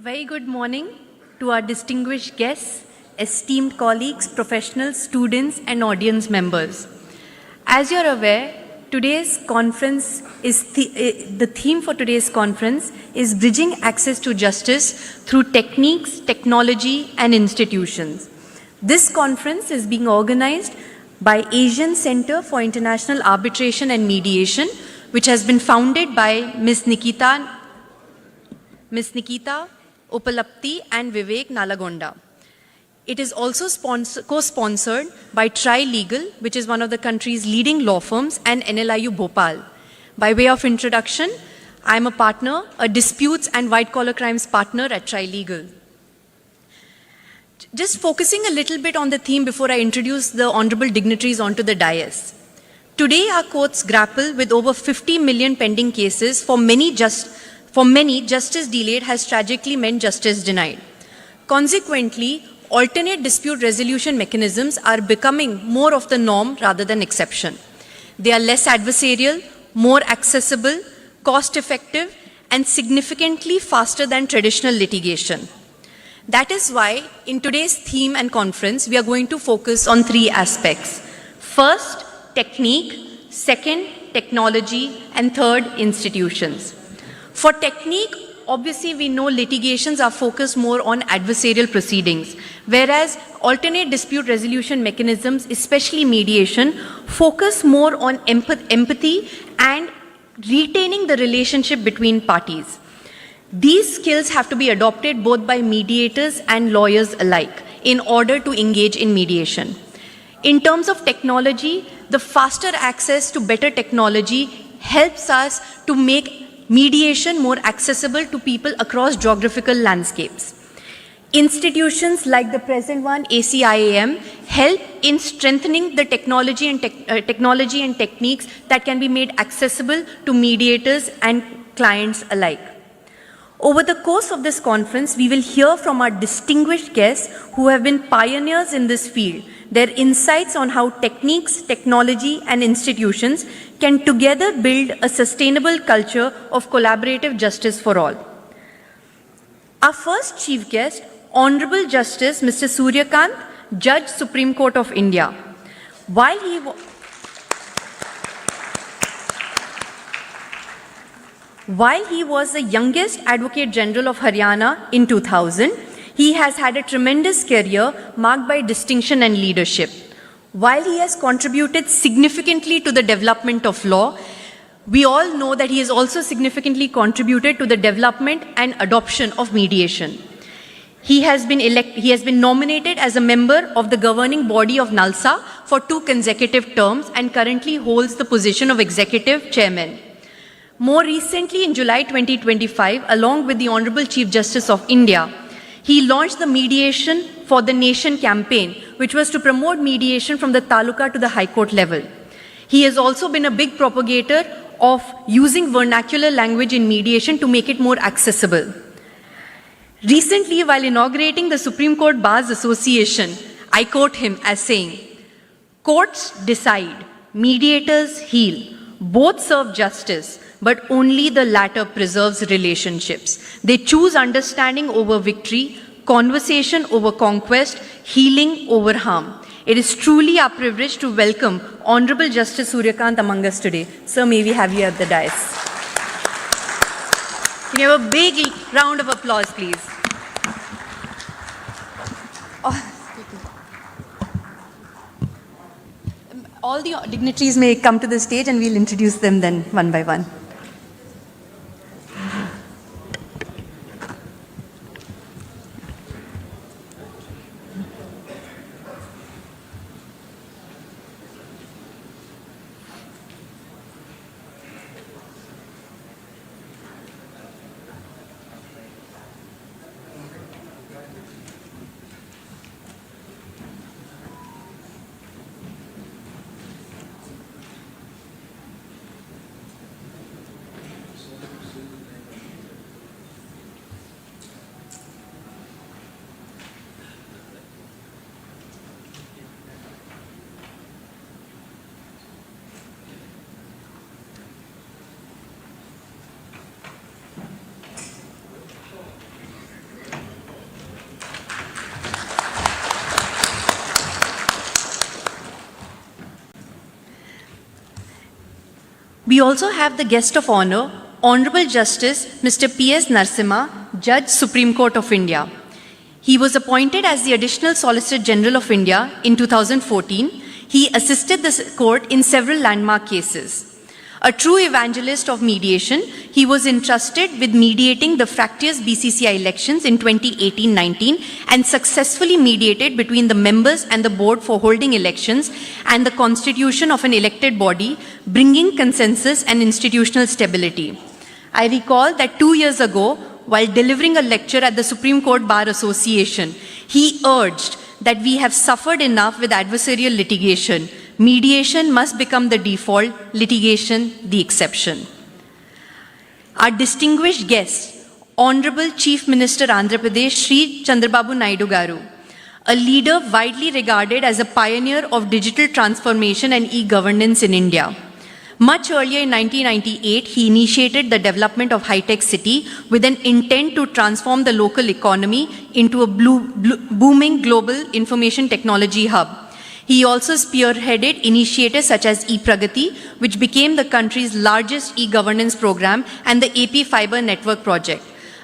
Very good morning to our distinguished guests, esteemed colleagues, professionals, students, and audience members. As you're aware, today's conference is the theme for today's conference is bridging access to justice through techniques, technology, and institutions. This conference is being organized by Asian Center for International Arbitration and Mediation, which has been founded by Ms. Nikita Uppalapti and Vivek Nalagonda. It is also co-sponsored by Tri-Legal, which is one of the country's leading law firms, and NLIU Bhopal. By way of introduction, I am a partner, a disputes and white-collar crimes partner at Tri-Legal. Just focusing a little bit on the theme before I introduce the honorable dignitaries onto the dais. Today, our courts grapple with over 50 million pending cases. For many, justice delayed has tragically meant justice denied. Consequently, alternate dispute resolution mechanisms are becoming more of the norm rather than exception. They are less adversarial, more accessible, cost-effective, and significantly faster than traditional litigation. That is why, in today's theme and conference, we are going to focus on three aspects. First, technique. Second, technology. And third, institutions. For technique, obviously we know litigations are focused more on adversarial proceedings, whereas alternate dispute resolution mechanisms, especially mediation, focus more on empathy and retaining the relationship between parties. These skills have to be adopted both by mediators and lawyers alike in order to engage in mediation. In terms of technology, the faster access to better technology helps us to make mediation more accessible to people across geographical landscapes. Institutions like the present one, ACIAM, help in strengthening the technology and techniques that can be made accessible to mediators and clients alike. Over the course of this conference, we will hear from our distinguished guests who have been pioneers in this field, their insights on how techniques, technology, and institutions can together build a sustainable culture of collaborative justice for all. Our first chief guest, Honorable Justice Mr. Suryakant, Judge, Supreme Court of India. While he was the youngest Advocate General of Haryana in 2000, he has had a tremendous career marked by distinction and leadership. While he has contributed significantly to the development of law, we all know that he has also significantly contributed to the development and adoption of mediation. He has been nominated as a member of the governing body of NALSA for 2 consecutive terms and currently holds the position of Executive Chairman. More recently, in July 2025, along with the Honorable Chief Justice of India, he launched the Mediation for the Nation campaign, which was to promote mediation from the taluka to the High Court level. He has also been a big propagator of using vernacular language in mediation to make it more accessible. Recently, while inaugurating the Supreme Court Bars Association, I quote him as saying, "Courts decide, mediators heal. Both serve justice, but only the latter preserves relationships. They choose understanding over victory, conversation over conquest, healing over harm." It is truly our privilege to welcome Honorable Justice Suryakant among us today. Sir, may we have you at the dais. Can you have a big round of applause, please? All the dignitaries may come to the stage and we'll introduce them then one by one. We also have the guest of honor, Honorable Justice Mr. P.S. Narasimha, Judge, Supreme Court of India. He was appointed as the Additional Solicitor General of India in 2014. He assisted the court in several landmark cases. A true evangelist of mediation, he was entrusted with mediating the fractious BCCI elections in 2018-19 and successfully mediated between the members and the board for holding elections and the constitution of an elected body, bringing consensus and institutional stability. I recall that 2 years ago, while delivering a lecture at the Supreme Court Bar Association, he urged that we have suffered enough with adversarial litigation. Mediation must become the default, litigation the exception. Our distinguished guest, Honorable Chief Minister Andhra Pradesh, Shri Chandrababu Naidu Garu, a leader widely regarded as a pioneer of digital transformation and e-governance in India. Much earlier in 1998, he initiated the development of high-tech city with an intent to transform the local economy into a booming global information technology hub. He also spearheaded initiatives such as e-Pragati, which became the country's largest e-governance program, and the AP Fiber Network project,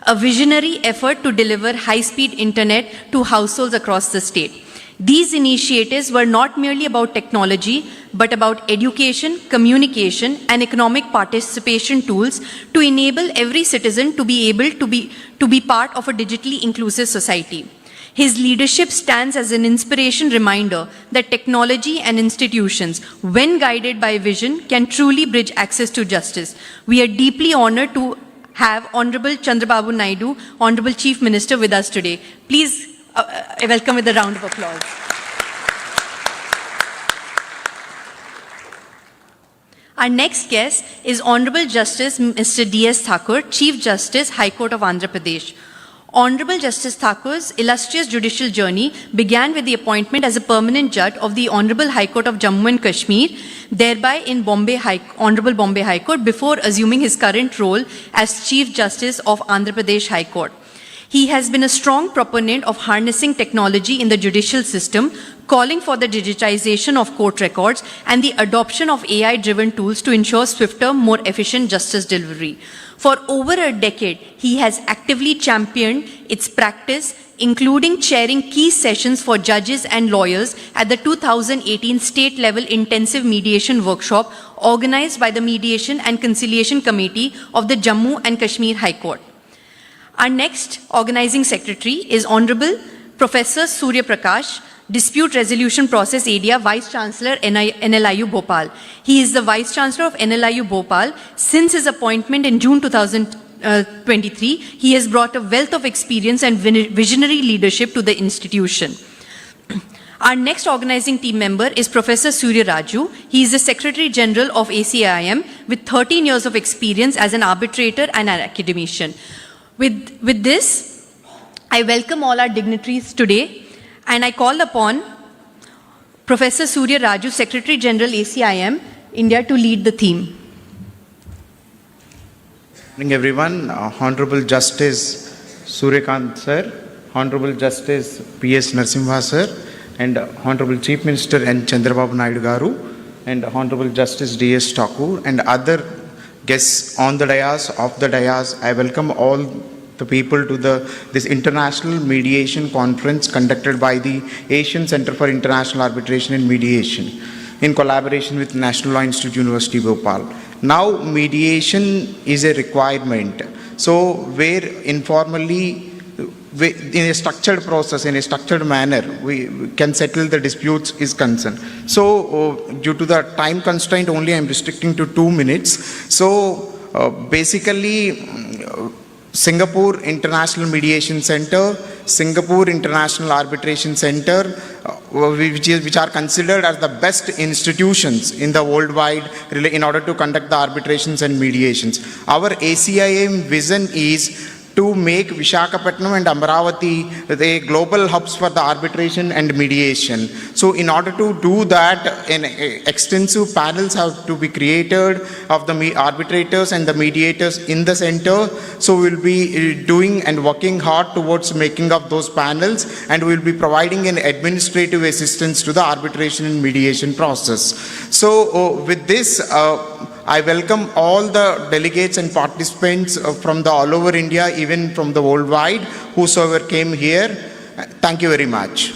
a visionary effort to deliver high-speed internet to households across the state. These initiatives were not merely about technology, but about education, communication, and economic participation tools to enable every citizen to be able to be part of a digitally inclusive society. His leadership stands as an inspiration reminder that technology and institutions, when guided by vision, can truly bridge access to justice. We are deeply honored to have Honorable Chandrababu Naidu, Honorable Chief Minister, with us today. Please welcome with a round of applause. Our next guest is Honorable Justice Mr. D.S. Thakur, Chief Justice, High Court of Andhra Pradesh. Honorable Justice Thakur's illustrious judicial journey began with the appointment as a permanent judge of the Honorable High Court of Jammu and Kashmir, thereby in Honorable Bombay High Court, before assuming his current role as Chief Justice of Andhra Pradesh High Court. He has been a strong proponent of harnessing technology in the judicial system, calling for the digitization of court records and the adoption of AI-driven tools to ensure swifter, more efficient justice delivery. For over a decade, he has actively championed its practice, including chairing key sessions for judges and lawyers at the 2018 state-level intensive mediation workshop organized by the Mediation and Conciliation Committee of the Jammu and Kashmir High Court. Our next organizing secretary is Honorable Professor Surya Prakash, Dispute Resolution Process Area Vice Chancellor NLIU Bhopal. He is the Vice Chancellor of NLIU Bhopal. Since his appointment in June 2023, he has brought a wealth of experience and visionary leadership to the institution. Our next organizing team member is Professor Surya Raju. He is the Secretary General of ACIM with 13 years of experience as an arbitrator and an academician. With this, I welcome all our dignitaries today. And I call upon Professor Surya Raju, Secretary General ACIM, India, to lead the theme. Good morning, everyone. Honorable Justice Suryakant sir, Honorable Justice P.S. Narasimha sir, and Honorable Chief Minister N. Chandrababu Naidu Garu, and Honorable Justice D.S. Thakur, and other guests on the dais, off the dais. I welcome all the people to this international mediation conference conducted by the Asian Center for International Arbitration and Mediation in collaboration with National Law Institute, University Bhopal. Now, mediation is a requirement. So, where informally, in a structured process, in a structured manner, we can settle the disputes is concerned. So, due to the time constraint, only I am restricting to 2 minutes. So, basically, Singapore International Mediation Center, Singapore International Arbitration Center, which are considered as the best institutions in the worldwide in order to conduct the arbitrations and mediations. Our ACIM vision is to make Visakhapatnam and Amravati the global hubs for the arbitration and mediation. So in order to do that, extensive panels have to be created of the arbitrators and the mediators in the center. So we'll be doing and working hard towards making of those panels, and we'll be providing an administrative assistance to the arbitration and mediation process. So with this, I welcome all the delegates and participants from the all over India, even from the worldwide, whosoever came here. Thank you very much.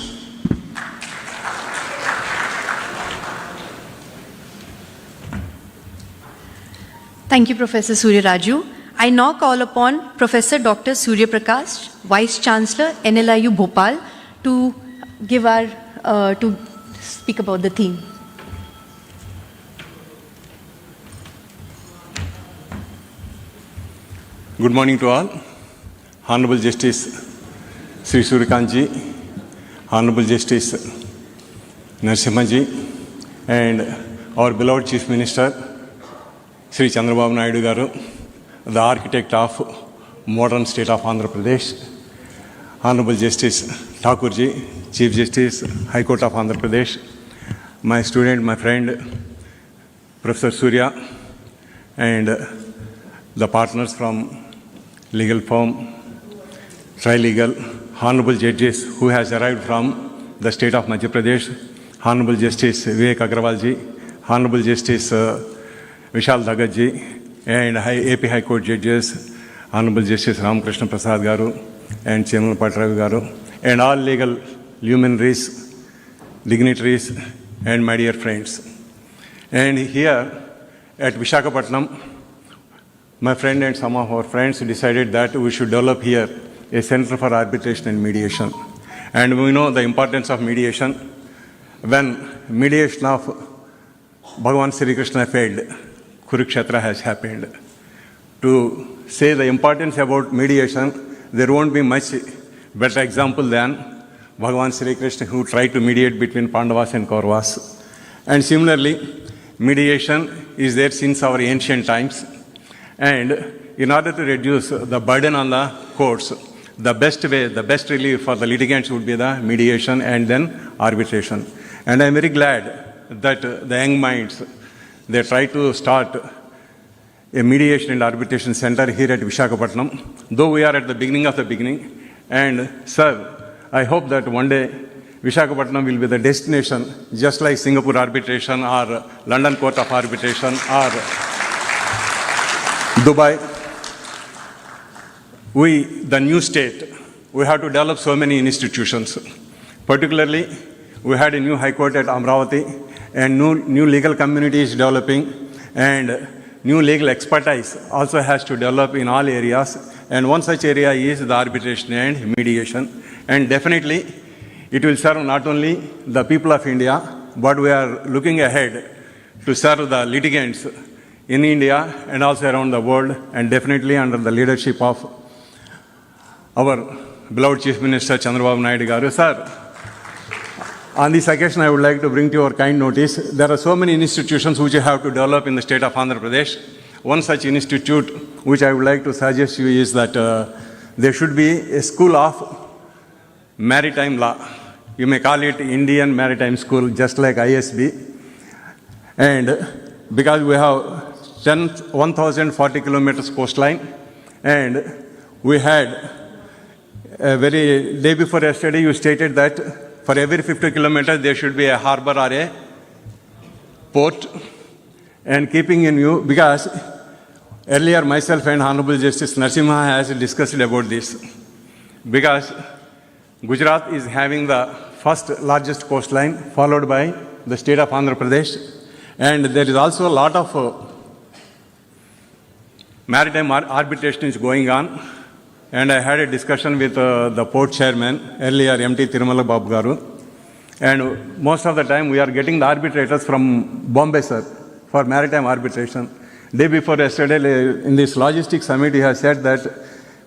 Thank you, Professor Surya Raju. I now call upon Professor Dr. Surya Prakash, Vice Chancellor, NLIU Bhopal, to give our to speak about the theme. Good morning to all. Honorable Justice Sri Suryakanji, Honorable Justice Narasimhaji, and our beloved Chief Minister Sri Chandrababu Naidu garu, the architect of modern state of Andhra Pradesh, Honorable Justice Thakurji, Chief Justice, High Court of Andhra Pradesh, my student, my friend, Professor Surya, and the partners from legal firm, Trilegal, Honorable Judges who has arrived from the state of Madhya Pradesh, Honorable Justice Vivek Agrawalji, Honorable Justice Vishal Dhagatji, and AP High Court Judges, Honorable Justice Ramakrishna Prasad Garu, and Chairman Patravi Garu, and all legal luminaries, dignitaries, and my dear friends. And here at Visakhapatnam, my friend and some of our friends decided that we should develop here a center for arbitration and mediation. And we know the importance of mediation. When mediation of Bhagavan Sri Krishna failed, Kurukshetra has happened. To say the importance about mediation, there won't be much better example than Bhagavan Sri Krishna, who tried to mediate between Pandavas and Kauravas. And similarly, mediation is there since our ancient times. And in order to reduce the burden on the courts, the best way, the best relief for the litigants would be the mediation and then arbitration. And I'm very glad that the young minds, they try to start a mediation and arbitration center here at Visakhapatnam, though we are at the beginning of the beginning. And sir, I hope that one day Visakhapatnam will be the destination, just like Singapore arbitration or London Court of Arbitration or Dubai. We, the new state, we have to develop so many institutions. Particularly, we had a new High Court at Amravati, and new legal community is developing, and new legal expertise also has to develop in all areas. And one such area is the arbitration and mediation. And definitely, it will serve not only the people of India, but we are looking ahead to serve the litigants in India and also around the world, and definitely under the leadership of our beloved Chief Minister Chandrababu Naidu garu. Sir, on this occasion, I would like to bring to your kind notice, there are so many institutions which you have to develop in the state of Andhra Pradesh. One such institute which I would like to suggest you is that there should be a school of maritime law. You may call it Indian Maritime School, just like ISB. And because we have 1,040 kilometers coastline, and we had a very day before yesterday, you stated that for every 50 kilometers there should be a harbor or a port. And keeping in view, because earlier myself and Honorable Justice Narasimha has discussed about this, because Gujarat is having the first largest coastline, followed by the state of Andhra Pradesh, and there is also a lot of maritime arbitration is going on. And I had a discussion with the port chairman earlier, MT Tirumala Babu Garu, and most of the time we are getting the arbitrators from Bombay, sir, for maritime arbitration. Day before yesterday, in this logistics summit, he has said that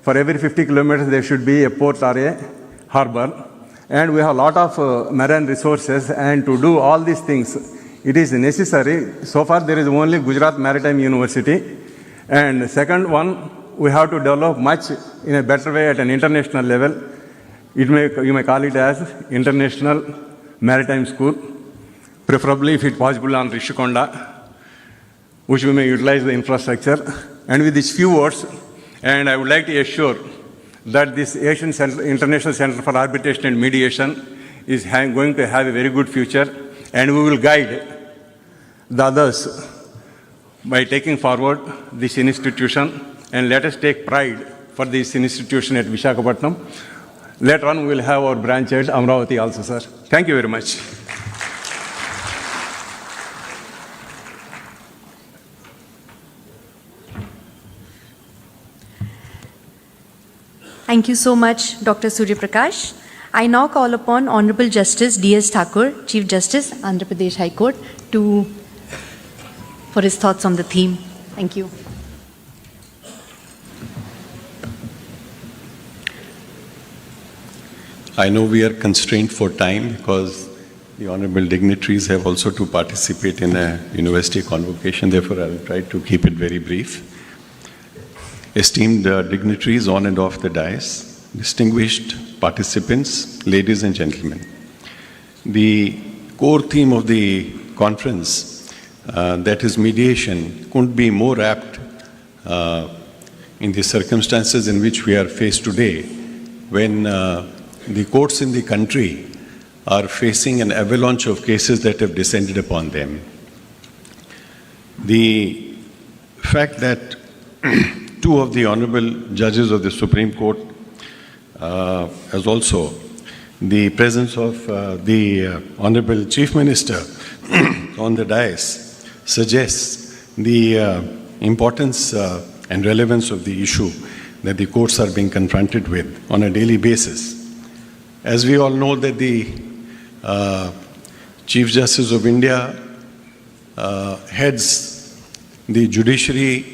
for every 50 kilometers there should be a port or a harbor, and we have a lot of marine resources, and to do all these things, it is necessary. So far there is only Gujarat Maritime University, and second one, we have to develop much in a better way at an international level. You may call it as International Maritime School, preferably if it's possible on Rishikonda, which we may utilize the infrastructure. And with these few words, and I would like to assure that this Asian Center, International Center for Arbitration and Mediation is going to have a very good future, and we will guide the others by taking forward this institution, and let us take pride for this institution at Visakhapatnam. Later on, we will have our branch at Amravati also, sir. Thank you very much. Thank you so much, Dr. Surya Prakash. I now call upon Honorable Justice D.S. Thakur, Chief Justice, Andhra Pradesh High Court, for his thoughts on the theme. Thank you. I know we are constrained for time because the honorable dignitaries have also to participate in a university convocation. Therefore, I will try to keep it very brief. Esteemed dignitaries on and off the dais, distinguished participants, ladies and gentlemen. The core theme of the conference, that is mediation, couldn't be more apt in the circumstances in which we are faced today, when the courts in the country are facing an avalanche of cases that have descended upon them. The fact that two of the honorable judges of the Supreme Court, as also the presence of the Honorable Chief Minister on the dais, suggests the importance and relevance of the issue that the courts are being confronted with on a daily basis. As we all know that the Chief Justice of India heads the judiciary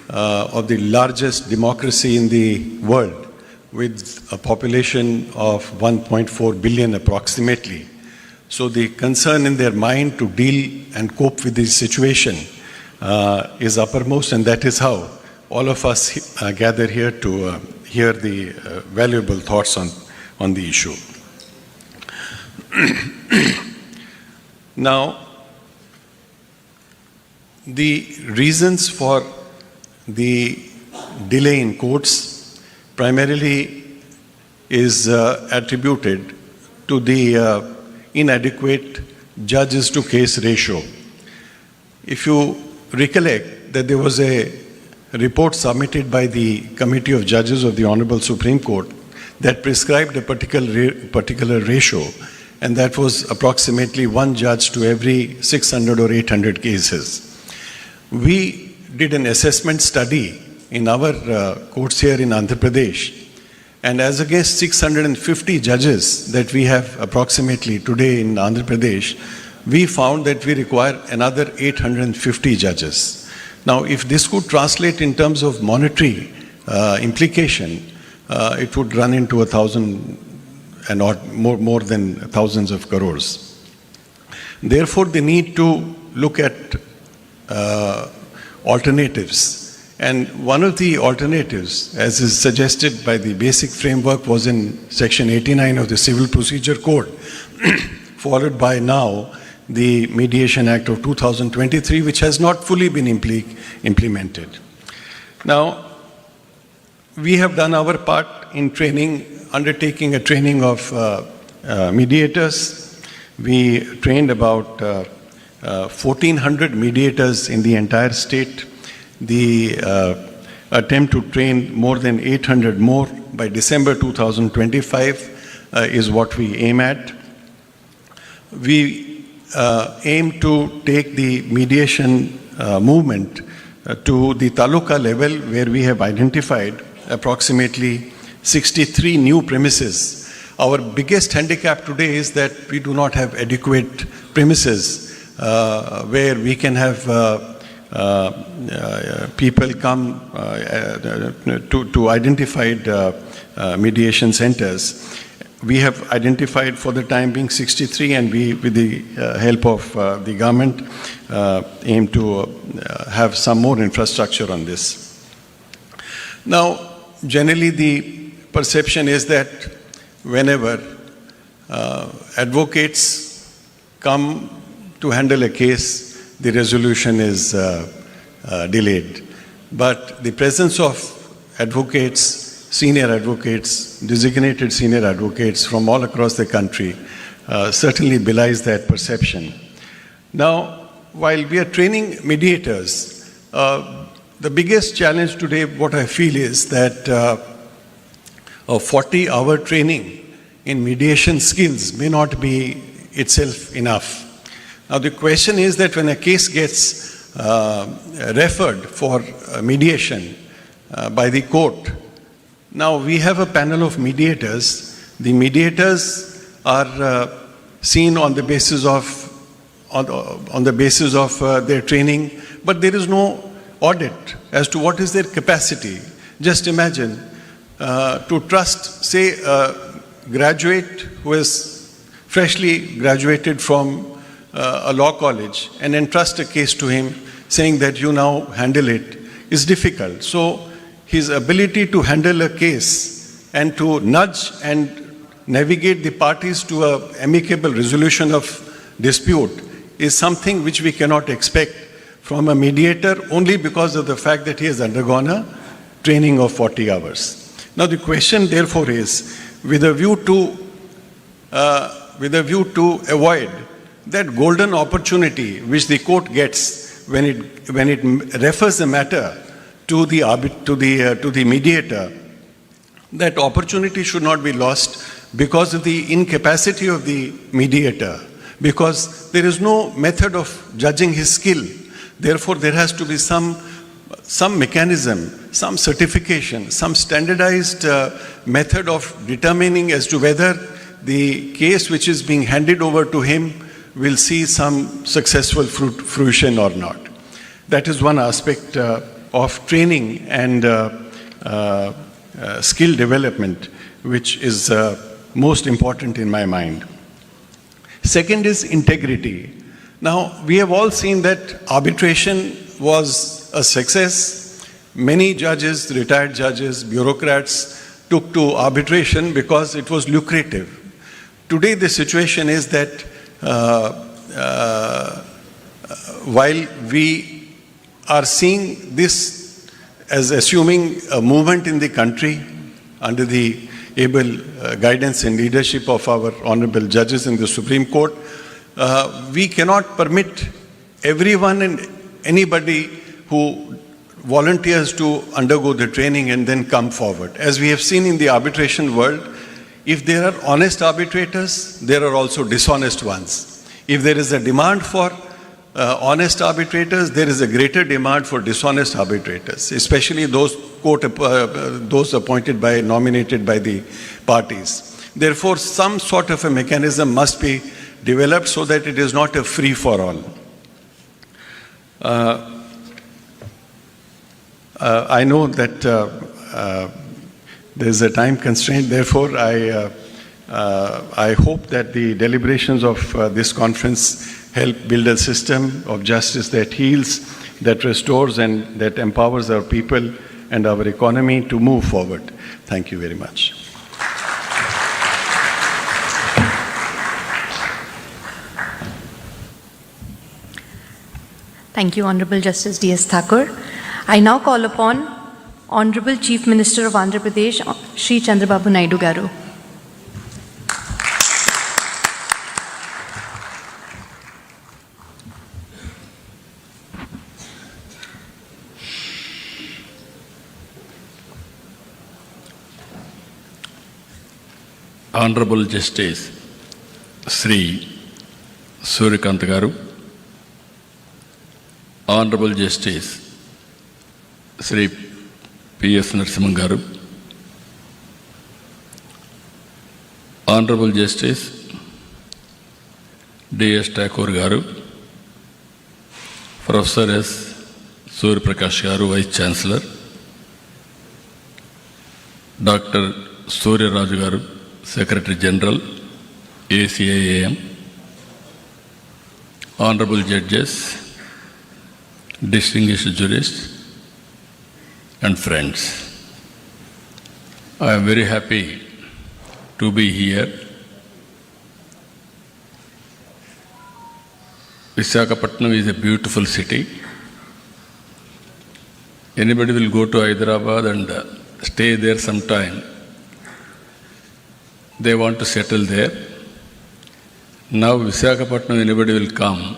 of the largest democracy in the world, with a population of 1.4 billion approximately. So the concern in their mind to deal and cope with this situation is uppermost, and that is how all of us gather here to hear the valuable thoughts on the issue. Now, the reasons for the delay in courts primarily is attributed to the inadequate judges to case ratio. If you recollect that there was a report submitted by the Committee of Judges of the Honorable Supreme Court that prescribed a particular ratio, and that was approximately one judge to every 600 or 800 cases. We did an assessment study in our courts here in Andhra Pradesh, and as against 650 judges that we have approximately today in Andhra Pradesh, we found that we require another 850 judges. Now, if this could translate in terms of monetary implication, it would run into 1,000 and more than thousands of crores. Therefore, the need to look at alternatives. And one of the alternatives, as is suggested by the basic framework, was in Section 89 of the Civil Procedure Code, followed by now the Mediation Act of 2023, which has not fully been implemented. Now, we have done our part in undertaking a training of mediators. We trained about 1,400 mediators in the entire state. The attempt to train more than 800 more by December 2025 is what we aim at. We aim to take the mediation movement to the taluka level, where we have identified approximately 63 new premises. Our biggest handicap today is that we do not have adequate premises where we can have people come to identified mediation centers. We have identified for the time being 63, and we, with the help of the government, aim to have some more infrastructure on this. Now, generally the perception is that whenever advocates come to handle a case, the resolution is delayed. But the presence of advocates, senior advocates, designated senior advocates from all across the country certainly belies that perception. Now, while we are training mediators, the biggest challenge today, what I feel is that a 40-hour training in mediation skills may not be itself enough. Now the question is that when a case gets referred for mediation by the court, now we have a panel of mediators. The mediators are seen on the basis of their training, but there is no audit as to what is their capacity. Just imagine to trust, say, a graduate who is freshly graduated from a law college and entrust a case to him saying that you now handle it is difficult. So his ability to handle a case and to nudge and navigate the parties to an amicable resolution of dispute is something which we cannot expect from a mediator only because of the fact that he has undergone a training of 40 hours. Now the question therefore is, with a view to avoid that golden opportunity which the court gets when it refers the matter to the mediator, that opportunity should not be lost because of the incapacity of the mediator, because there is no method of judging his skill. Therefore, there has to be some mechanism, some certification, some standardized method of determining as to whether the case which is being handed over to him will see some successful fruition or not. That is one aspect of training and skill development, which is most important in my mind. Second is integrity. Now, we have all seen that arbitration was a success. Many judges, retired judges, bureaucrats took to arbitration because it was lucrative. Today, the situation is that while we are seeing this as assuming a movement in the country under the able guidance and leadership of our honorable judges in the Supreme Court, we cannot permit everyone and anybody who volunteers to undergo the training and then come forward. As we have seen in the arbitration world, if there are honest arbitrators, there are also dishonest ones. If there is a demand for honest arbitrators, there is a greater demand for dishonest arbitrators, especially those nominated by the parties. Therefore, some sort of a mechanism must be developed so that it is not a free-for-all. I know that there is a time constraint, therefore I hope that the deliberations of this conference help build a system of justice that heals, that restores, and that empowers our people and our economy to move forward. Thank you very much. Thank you, Honorable Justice D.S. Thakur. I now call upon Honorable Chief Minister of Andhra Pradesh, Shri Chandrababu Naidu Garu. Honorable Justice Sri Suryakant Garu, Honorable Justice Sri P.S. Narasimhan Garu, Honorable Justice D.S. Thakur Garu, Professor S. Surya Prakash Garu, Vice Chancellor, Dr. Surya Raju Garu, Secretary General, ACIAM, Honorable Judges, distinguished jurists, and friends. I am very happy to be here. Visakhapatnam is a beautiful city. Anybody will go to Hyderabad and stay there sometime. They want to settle there. Now Visakhapatnam, anybody will come,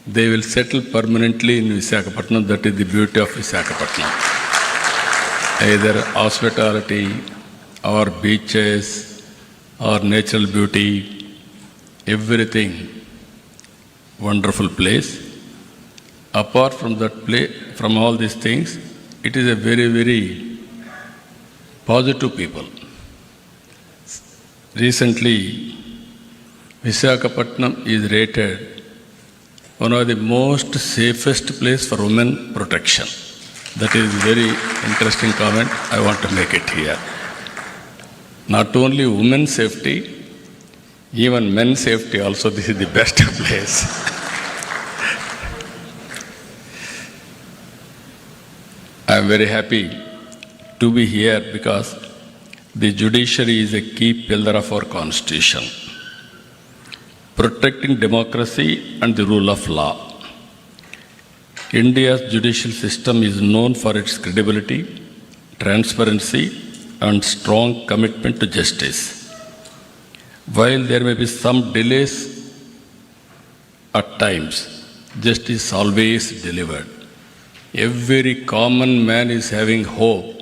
they will settle permanently in Visakhapatnam. That is the beauty of Visakhapatnam. Either hospitality or beaches or natural beauty, everything wonderful place. Apart from that place, from all these things, it is a very, very positive people. Recently, Visakhapatnam is rated one of the most safest place for women protection. That is very interesting comment. I want to make it here. Not only women's safety, even men's safety also, this is the best place. I am very happy to be here because the judiciary is a key pillar of our constitution, protecting democracy and the rule of law. India's judicial system is known for its credibility, transparency, and strong commitment to justice. While there may be some delays at times, justice is always delivered. Every common man is having hope.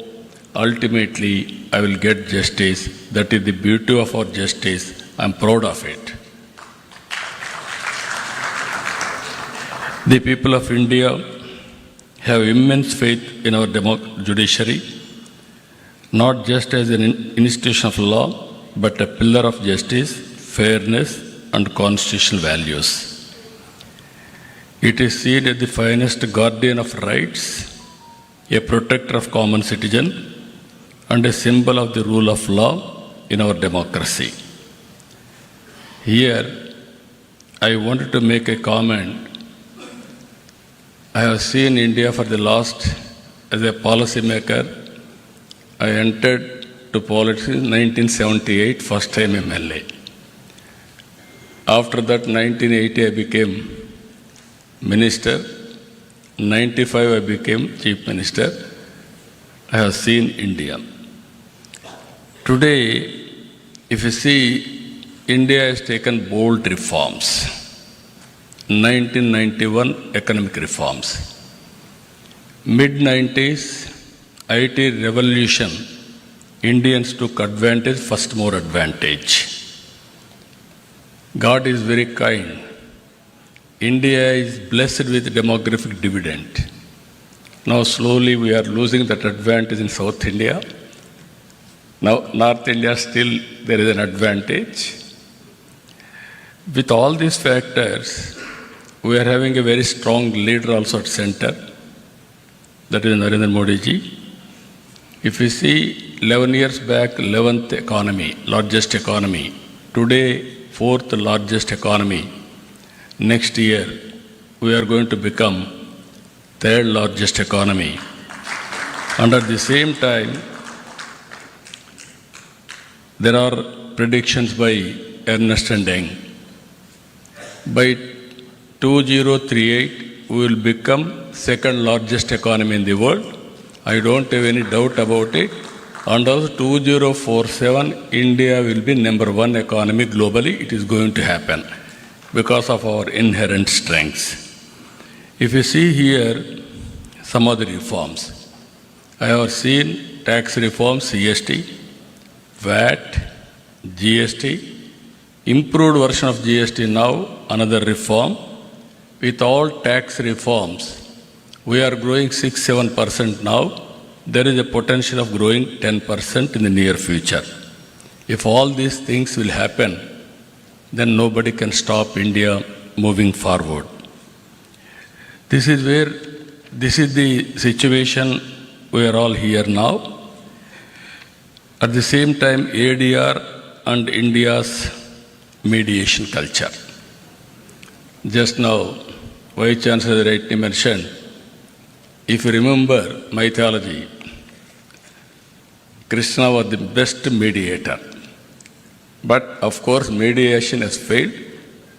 Ultimately, I will get justice. That is the beauty of our justice. I am proud of it. The people of India have immense faith in our judiciary, not just as an institution of law, but a pillar of justice, fairness, and constitutional values. It is seen as the finest guardian of rights, a protector of common citizen, and a symbol of the rule of law in our democracy. Here, I wanted to make a comment. I have seen India for the last, as a policy maker, I entered to politics in 1978, first time MLA. After that, 1980, I became minister. 95, I became chief minister. I have seen India. Today, if you see, India has taken bold reforms. 1991 economic reforms. Mid-90s, IT revolution, Indians took advantage, first more advantage. God is very kind. India is blessed with demographic dividend. Now slowly we are losing that advantage in South India. Now North India still there is an advantage. With all these factors, we are having a very strong leader also at center. That is Narendra Modi ji. If you see 11 years back, 11th economy, largest economy. Today, 4th largest economy. Next year, we are going to become 3rd largest economy. And at the same time, there are predictions by Ernst & Young. By 2038, we will become 2nd largest economy in the world. I don't have any doubt about it. And also 2047, India will be number 1 economy globally. It is going to happen because of our inherent strengths. If you see here some of the reforms, I have seen tax reforms, CST, VAT, GST, improved version of GST now, another reform. With all tax reforms, we are growing 6-7% now. There is a potential of growing 10% in the near future. If all these things will happen, then nobody can stop India moving forward. This is the situation we are all here now. At the same time, ADR and India's mediation culture. Just now, Vice Chancellor rightly mentioned, if you remember mythology, Krishna was the best mediator. But of course, mediation has failed.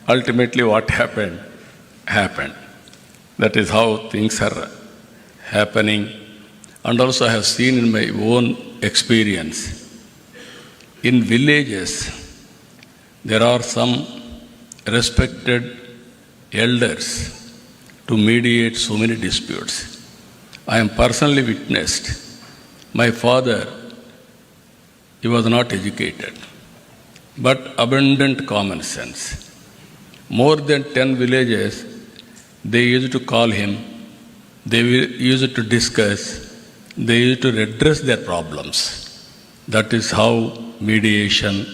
Ultimately, what happened? Happened. That is how things are happening. And also, I have seen in my own experience, in villages, there are some respected elders to mediate so many disputes. I am personally witnessed. My father, he was not educated, but abundant common sense. More than 10 villages, they used to call him, they used to discuss, they used to address their problems. That is how mediation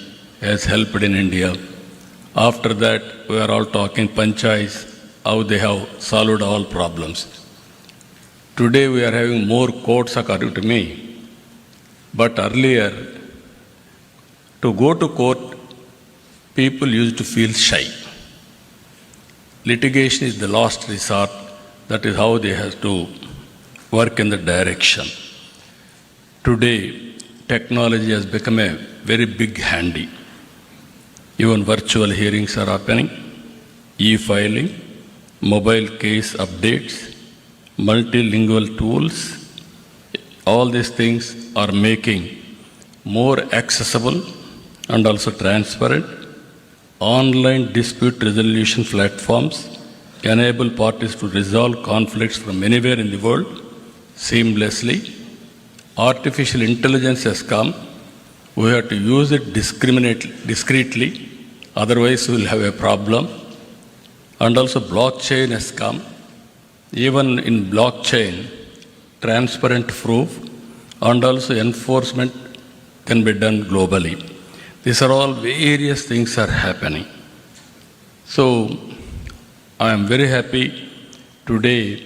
has helped in India. After that, we are all talking panchayats, how they have solved all problems. Today we are having more courts according to me. But earlier, to go to court, people used to feel shy. Litigation is the last resort. That is how they have to work in the direction. Today, technology has become a very big handy. Even virtual hearings are happening, e-filing, mobile case updates, multilingual tools. All these things are making more accessible and also transparent. Online dispute resolution platforms enable parties to resolve conflicts from anywhere in the world seamlessly. Artificial intelligence has come. We have to use it discreetly, otherwise we will have a problem. And also blockchain has come. Even in blockchain, transparent proof and also enforcement can be done globally. These are all various things are happening. So, I am very happy today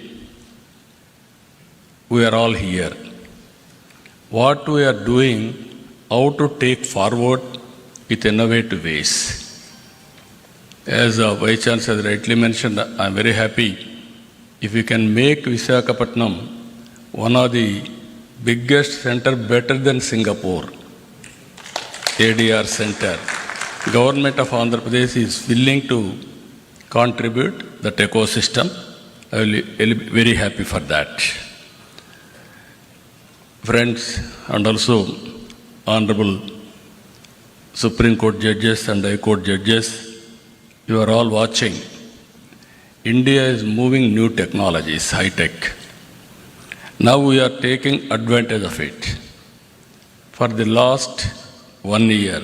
we are all here. What we are doing, how to take forward with innovative ways. As Vice Chancellor has rightly mentioned, I am very happy if we can make Visakhapatnam one of the biggest center better than Singapore. ADR center. Government of Andhra Pradesh is willing to contribute that ecosystem. I will be very happy for that. Friends, and also Honorable Supreme Court judges and High Court judges, you are all watching. India is moving new technologies, high-tech. Now we are taking advantage of it. For the last 1 year,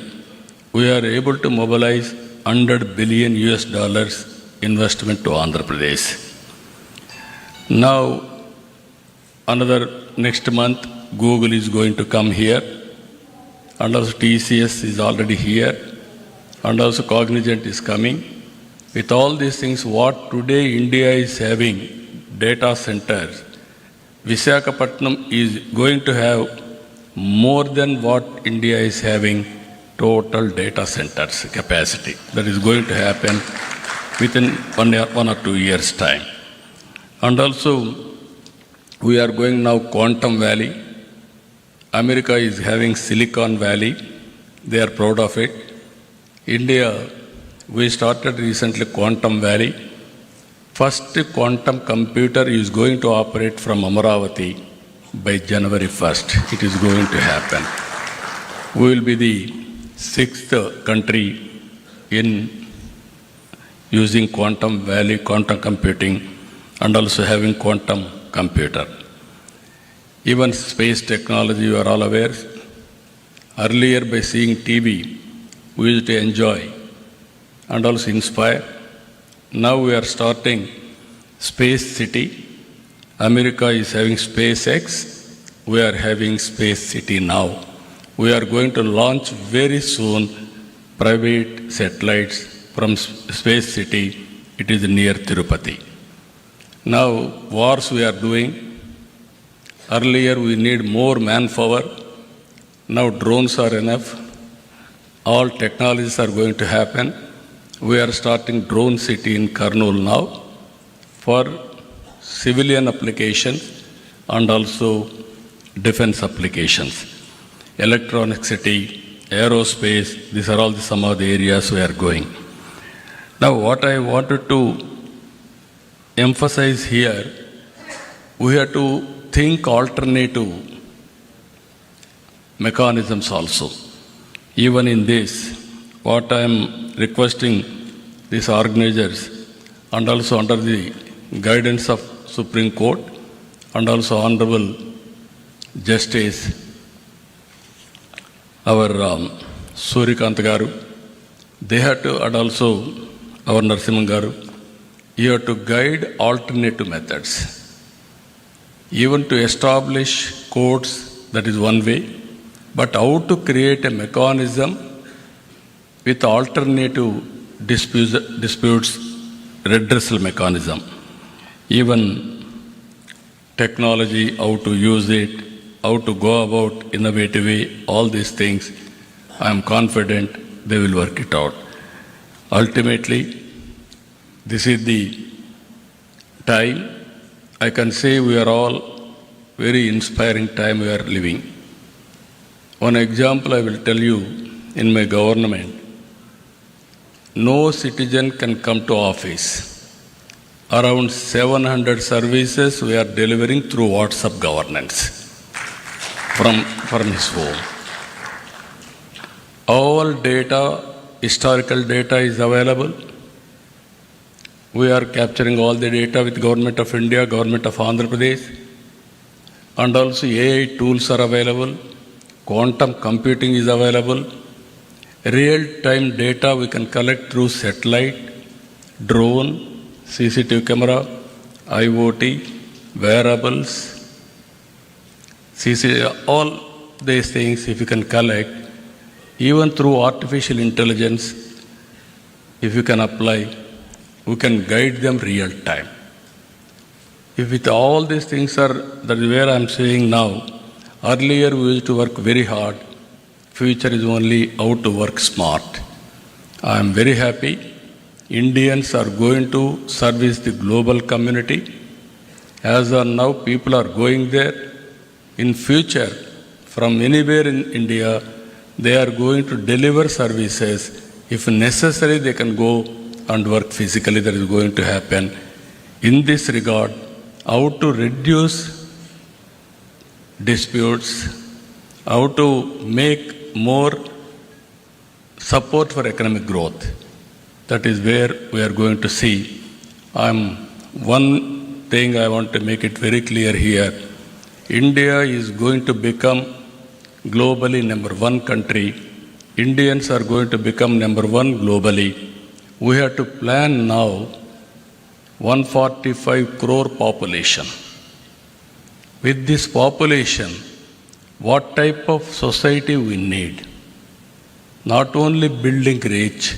we are able to mobilize $100 billion investment to Andhra Pradesh. Now, next month, Google is going to come here, and also TCS is already here, and also Cognizant is coming. With all these things, what today India is having, data centers, Visakhapatnam is going to have more than what India is having total data centers capacity. That is going to happen within 1 or 2 years' time. And also, we are going now Quantum Valley. America is having Silicon Valley. They are proud of it. India, we started recently Quantum Valley. First quantum computer is going to operate from Amaravati by January 1st. It is going to happen. We will be the 6th country in using Quantum Valley, quantum computing, and also having quantum computer. Even space technology, you are all aware. Earlier, by seeing TV, we used to enjoy and also inspire. Now we are starting Space City. America is having SpaceX. We are having Space City now. We are going to launch very soon private satellites from Space City. It is near Tirupati. Now, wars we are doing. Earlier, we need more manpower. Now, drones are enough. All technologies are going to happen. We are starting Drone City in Kurnool now for civilian applications and also defense applications. Electronic city, aerospace, these are all some of the areas we are going. Now, what I wanted to emphasize here, we have to think alternative mechanisms also. Even in this, what I am requesting these organizers and also under the guidance of Supreme Court and also Honorable Justice, our Surikant Garu, they had to, and also our Narasimhan Garu, you have to guide alternative methods. Even to establish courts, that is one way, but how to create a mechanism with alternative disputes redressal mechanism. Even technology, how to use it, how to go about innovative way, all these things, I am confident they will work it out. Ultimately, this is the time, I can say we are all very inspiring time we are living. One example I will tell you, in my government, no citizen can come to office. Around 700 services we are delivering through WhatsApp governance from his home. All data, historical data is available. We are capturing all the data with Government of India, Government of Andhra Pradesh, and also AI tools are available. Quantum computing is available. Real-time data we can collect through satellite, drone, CCTV camera, IoT, wearables, all these things if you can collect, even through artificial intelligence, if you can apply, we can guide them real time. If with all these things are, that is where I am saying now, earlier we used to work very hard, future is only how to work smart. I am very happy. Indians are going to service the global community. As of now, people are going there. In future, from anywhere in India, they are going to deliver services. If necessary, they can go and work physically. That is going to happen. In this regard, how to reduce disputes, how to make more support for economic growth. That is where we are going to see. One thing I want to make it very clear here. India is going to become globally number one country. Indians are going to become number one globally. We have to plan now 145 crore population. With this population, what type of society we need? Not only building rich,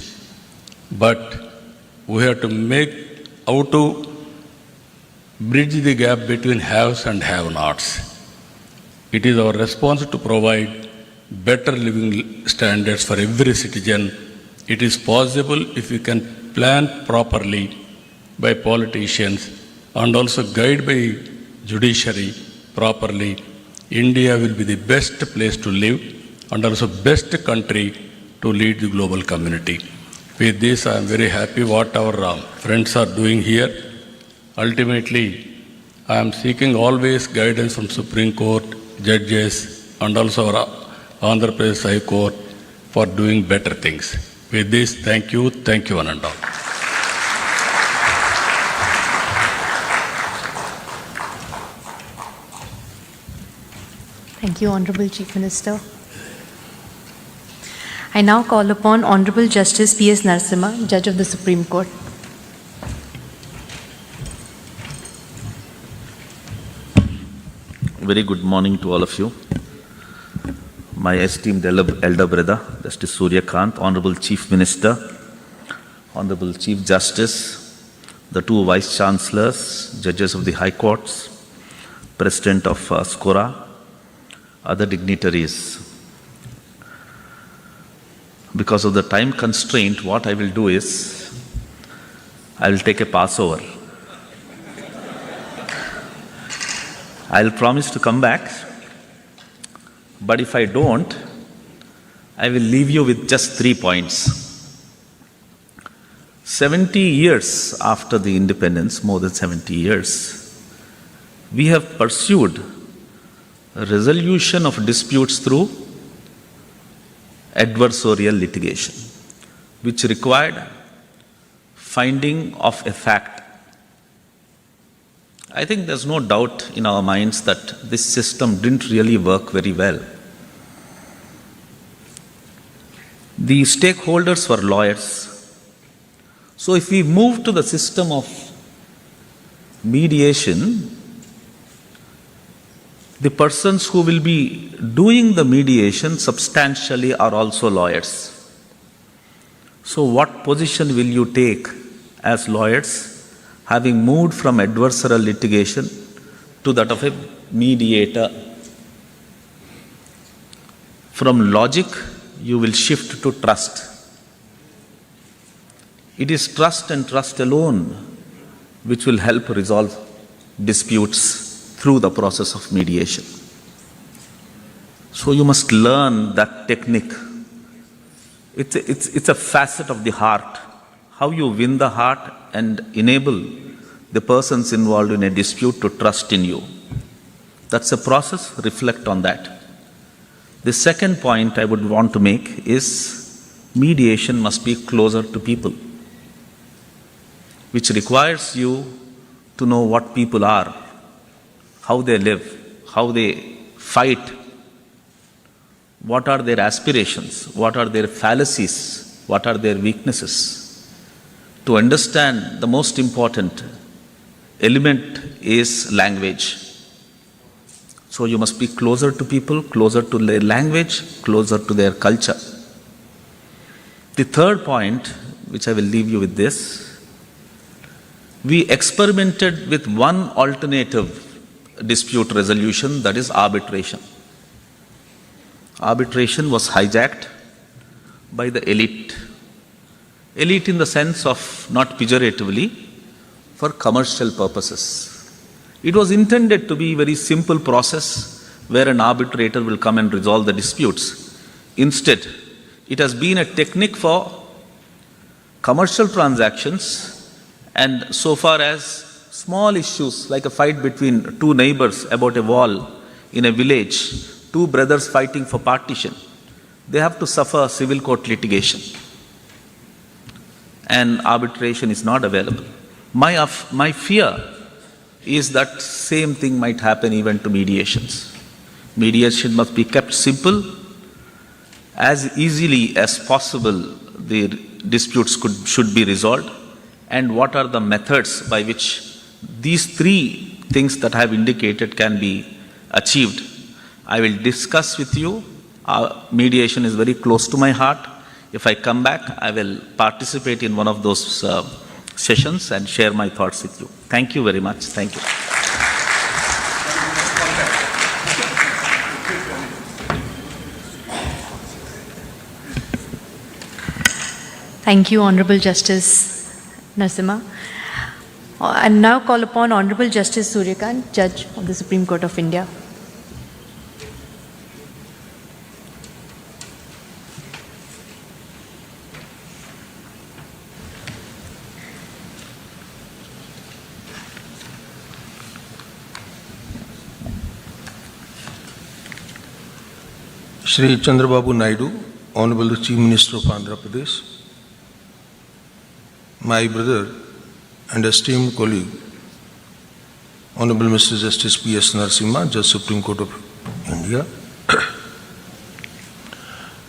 but we have to make how to bridge the gap between haves and have-nots. It is our responsibility to provide better living standards for every citizen. It is possible if we can plan properly by politicians and also guide by judiciary properly. India will be the best place to live and also best country to lead the global community. With this, I am very happy what our friends are doing here. Ultimately, I am seeking always guidance from Supreme Court, judges, and also our Andhra Pradesh High Court for doing better things. With this, thank you one and all. Thank you, Honorable Chief Minister. I now call upon Honorable Justice P.S. Narasimha, Judge of the Supreme Court. Very good morning to all of you. My esteemed elder brother, Justice Surya Kant, Honorable Chief Minister, Honorable Chief Justice, the two Vice Chancellors, Judges of the High Courts, President of SCORA, other dignitaries. Because of the time constraint, what I will do is, I will take a passover. I'll promise to come back, but if I don't, I will leave you with just 3 points. 70 years after the independence, more than 70 years, we have pursued a resolution of disputes through adversarial litigation, which required finding of a fact I think there's no doubt in our minds that this system didn't really work very well. The stakeholders were lawyers. So if we move to the system of mediation, the persons who will be doing the mediation substantially are also lawyers. So what position will you take as lawyers, having moved from adversarial litigation to that of a mediator? From logic, you will shift to trust. It is trust and trust alone which will help resolve disputes through the process of mediation. So you must learn that technique. It's a facet of the heart. How you win the heart and enable the persons involved in a dispute to trust in you. That's a process, reflect on that. The second point I would want to make is mediation must be closer to people, which requires you to know what people are, how they live, how they fight, what are their aspirations, what are their fallacies, what are their weaknesses. To understand, the most important element is language. So you must be closer to people, closer to their language, closer to their culture. The third point, which I will leave you with this, we experimented with one alternative dispute resolution, that is arbitration. Arbitration was hijacked by the elite. Elite in the sense of, not pejoratively, for commercial purposes. It was intended to be a very simple process where an arbitrator will come and resolve the disputes. Instead, it has been a technique for commercial transactions, and so far as small issues like a fight between two neighbors about a wall in a village, two brothers fighting for partition, they have to suffer civil court litigation. And arbitration is not available. My fear is that same thing might happen even to mediations. Mediation must be kept simple. As easily as possible, the disputes should be resolved. And what are the methods by which these three things that I have indicated can be achieved? I will discuss with you. Mediation is very close to my heart. If I come back, I will participate in one of those sessions and share my thoughts with you. Thank you very much. Thank you. Thank you, Honorable Justice Narasimha. I now call upon Honorable Justice Suryakant, Judge of the Supreme Court of India. Shri Chandrababu Naidu, Honorable Chief Minister of Andhra Pradesh, my brother and esteemed colleague, Honorable Mr. Justice P.S. Narasimha, Judge Supreme Court of India,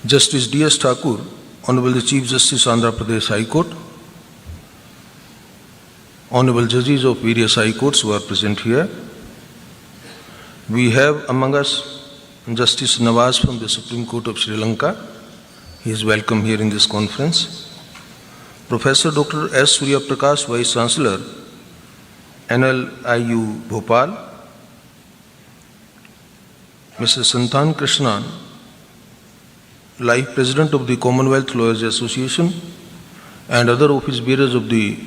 Justice D.S. Thakur, Honorable the Chief Justice Andhra Pradesh High Court, Honorable Judges of various High Courts who are present here. We have among us Justice Nawaz from the Supreme Court of Sri Lanka. He is welcome here in this conference. Professor Dr. S. Surya Prakash, Vice Chancellor, NLIU Bhopal. Mr. Santan Krishnan, Life President of the Commonwealth Lawyers Association and other office bearers of the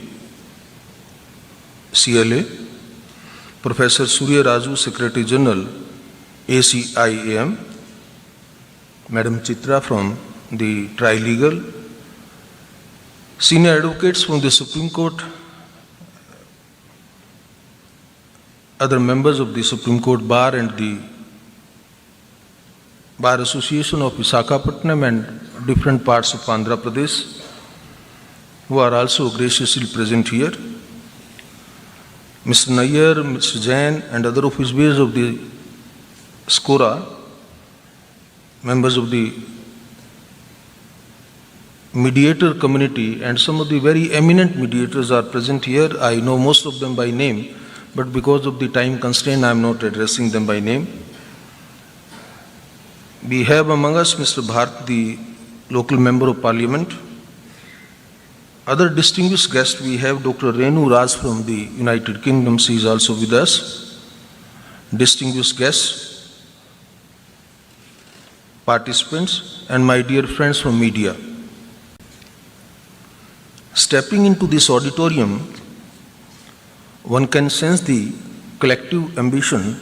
CLA. Professor Surya Raju, Secretary General, ACIAM, Madam Chitra from the Trilegal, senior advocates from the Supreme Court, other members of the Supreme Court Bar and the Bar Association of Visakhapatnam and different parts of Andhra Pradesh, who are also graciously present here. Mr. Nayyar, Mr. Jain, and other officials of the SCORA, members of the mediator community, and some of the very eminent mediators are present here. I know most of them by name, but because of the time constraint, I am not addressing them by name. We have among us Mr. Bharat, the local member of parliament. Other distinguished guests, we have Dr. Renu Raj from the United Kingdom. She is also with us. Distinguished guests, participants, and my dear friends from media. Stepping into this auditorium, one can sense the collective ambition,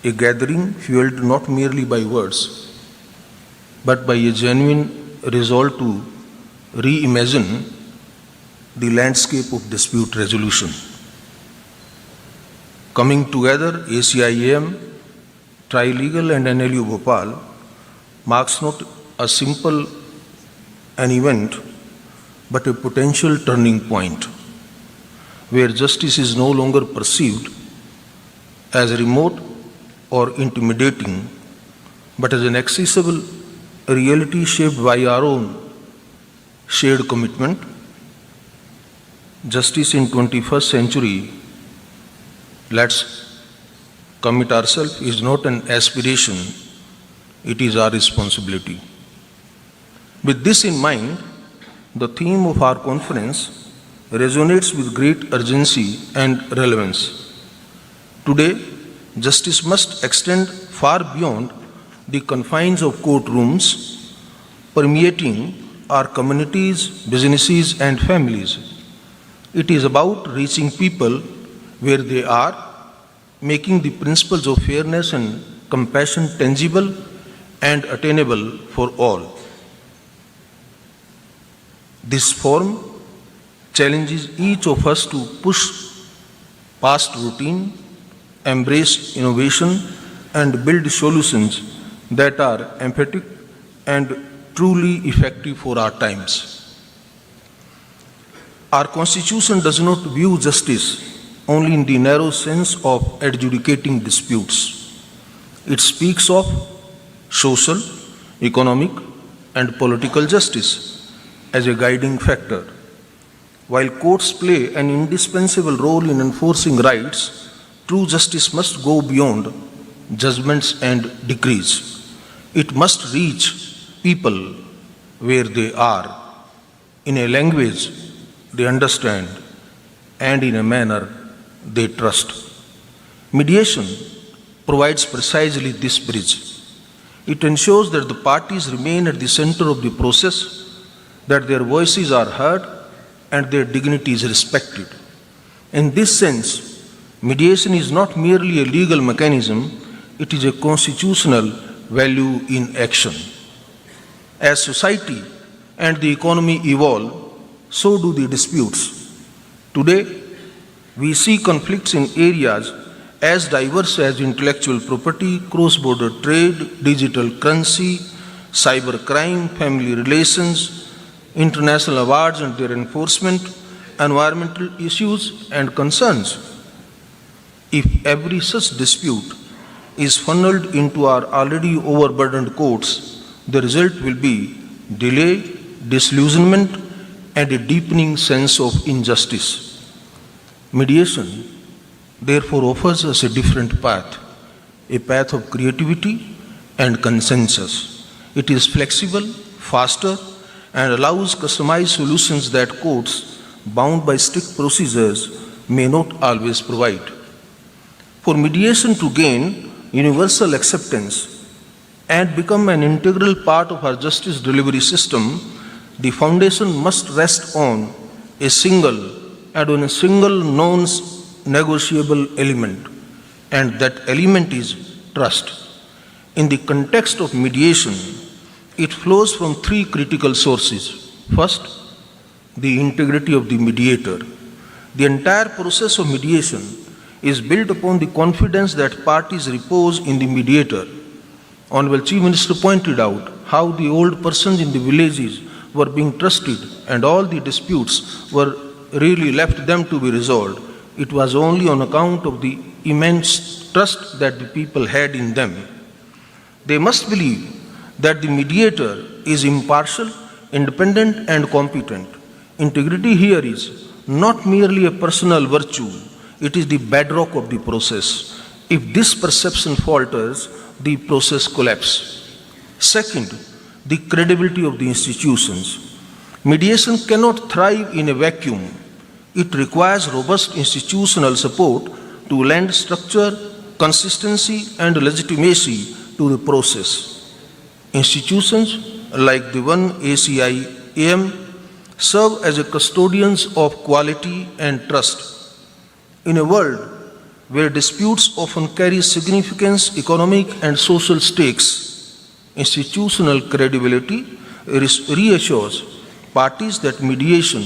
a gathering fueled not merely by words, but by a genuine resolve to reimagine the landscape of dispute resolution. Coming together, ACIAM, Trilegal and NLU Bhopal marks not a simple an event, but a potential turning point where justice is no longer perceived as remote or intimidating, but as an accessible reality shaped by our own shared commitment. Justice in 21st century, let's commit ourselves, is not an aspiration, it is our responsibility. With this in mind, the theme of our conference resonates with great urgency and relevance. Today, justice must extend far beyond the confines of courtrooms, permeating our communities, businesses, and families. It is about reaching people where they are, making the principles of fairness and compassion tangible and attainable for all. This forum challenges each of us to push past routine, embrace innovation, and build solutions that are emphatic and truly effective for our times. Our Constitution does not view justice only in the narrow sense of adjudicating disputes. It speaks of social, economic, and political justice as a guiding factor. While courts play an indispensable role in enforcing rights, true justice must go beyond judgments and decrees. It must reach people where they are, in a language they understand, and in a manner they trust. Mediation provides precisely this bridge. It ensures that the parties remain at the center of the process, that their voices are heard, and their dignity is respected. In this sense, mediation is not merely a legal mechanism, it is a constitutional value in action. As society and the economy evolve, so do the disputes. Today, we see conflicts in areas as diverse as intellectual property, cross-border trade, digital currency, cybercrime, family relations, international awards and their enforcement, environmental issues and concerns. If every such dispute is funneled into our already overburdened courts, the result will be delay, disillusionment, and a deepening sense of injustice. Mediation, therefore, offers us a different path, a path of creativity and consensus. It is flexible, faster, and allows customized solutions that courts, bound by strict procedures, may not always provide. For mediation to gain universal acceptance and become an integral part of our justice delivery system, the foundation must rest on a single non-negotiable element, and that element is trust. In the context of mediation, it flows from three critical sources. First, the integrity of the mediator. The entire process of mediation is built upon the confidence that parties repose in the mediator. Honorable Chief Minister pointed out how the old persons in the villages were being trusted and all the disputes were really left them to be resolved. it was only on account of the immense trust that the people had in them. They must believe that the mediator is impartial, independent, and competent. Integrity here is not merely a personal virtue, it is the bedrock of the process. If this perception falters, the process collapses. Second, the credibility of the institutions. Mediation cannot thrive in a vacuum. It requires robust institutional support to lend structure, consistency, and legitimacy to the process. Institutions like the one ACIAM serve as a custodians of quality and trust. In a world where disputes often carry significant economic and social stakes, institutional credibility reassures parties that mediation